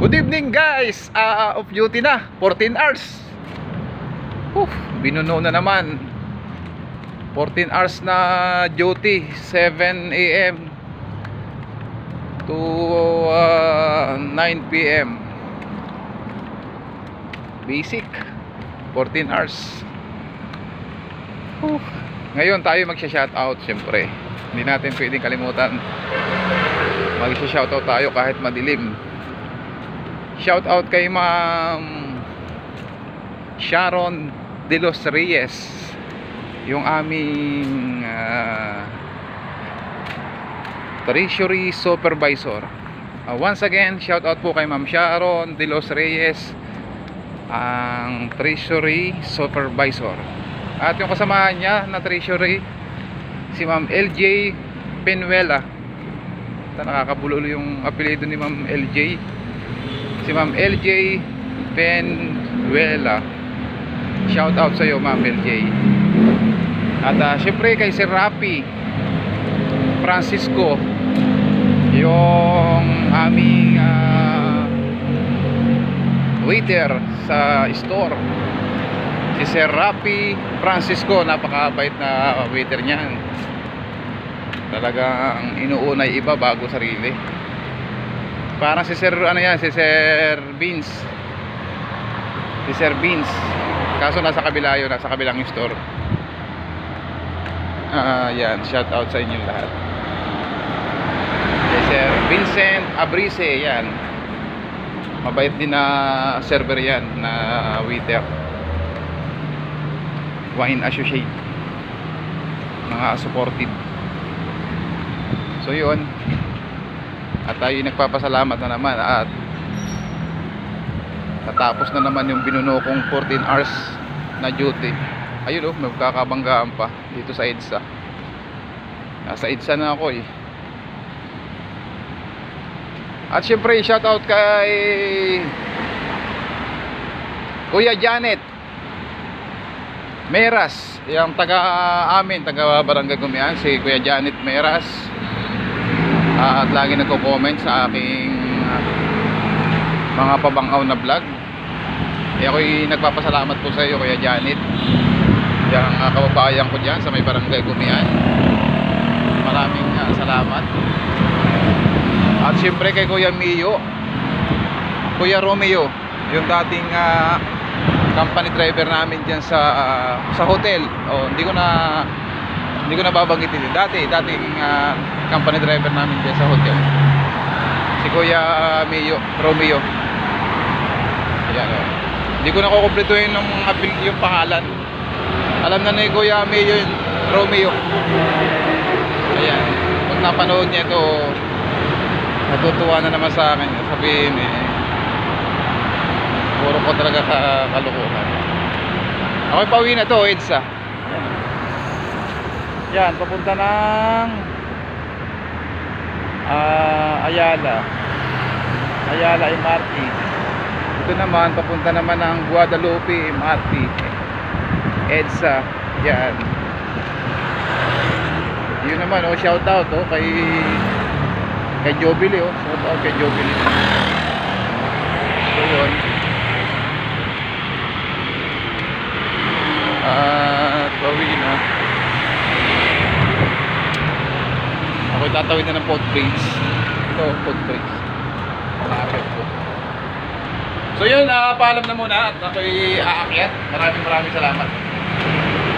Good evening guys, off duty na, 14 hours. Binuno na naman. 14 hours na duty, 7 AM to 9 PM. Basic 14 hours. Ngayon tayo magsha-shoutout syempre. Hindi natin pwedeng kalimutan. Magsha-shoutout tayo kahit madilim. Shoutout kay Ma'am Sharon De Los Reyes, yung aming Treasury Supervisor. Once again, shoutout po kay Ma'am Sharon De Los Reyes, ang Treasury Supervisor. At yung kasamahan niya na Treasury, si Ma'am LJ Penuela. Nakakabulo yung apelyido ni Ma'am LJ. Si Ma'am LJ Penuela. Shout out sa iyo, Ma'am LJ. At syempre kay Sir Rapi Francisco, yung aming waiter sa store. Si Sir Rapi Francisco, napakabait na waiter niyan. Talagang inuuna yung iba bago sarili. Parang si Sir si Sir Vince. Si Sir Vince. Kaso nasa kabila yun, nasa kabilang store. Yan, shout out sa inyong lahat. Si Sir Vincent Abrise, yan. Mabait din na server yan, na waiter. Wine Associate. Mga supported. So yun. At tayo nagpapasalamat na naman at natapos na naman yung binuno kong 14 hours na duty. Ayun magkakabanggaan pa dito sa EDSA. Nasa EDSA na ako eh. At syempre shoutout kay Kuya Janet Meras, yung taga amin, taga Barangay Gumian, si Kuya Janet Meras. At lagi nagko-comment sa aking mga pabangaw na vlog. Ako'y nagpapasalamat po sa iyo, Kuya Janet. Yung kababayan ko dyan sa may Barangay Gumian. Maraming salamat. At syempre kay Kuya Mio, Kuya Romeo, yung dating company driver namin dyan sa hotel. Hindi ko na babanggitin. Dating company driver namin dyan sa hotel. Si Kuya Romeo. Ayan, hindi ko na kukumpletuhin yung pangalan. Alam na ni Kuya Romeo. Ayan. Kung napanood niya ito, natutuwa na naman sa akin. Sabihin puro ko talaga kalukuhan. Ako'y pauwi na to, EDSA. Yan, papunta ng Ayala MRT. Ito naman, papunta naman ng Guadalupe MRT, EDSA. Yan. Yun naman, shout out kay Jobili, shout out kay Jobili. So yun. Pauwi na. Ako'y tatawid na ng footbridge. Ito, footbridge. Malapit po. So yun, paalam na muna at ako'y aakyat. Maraming salamat.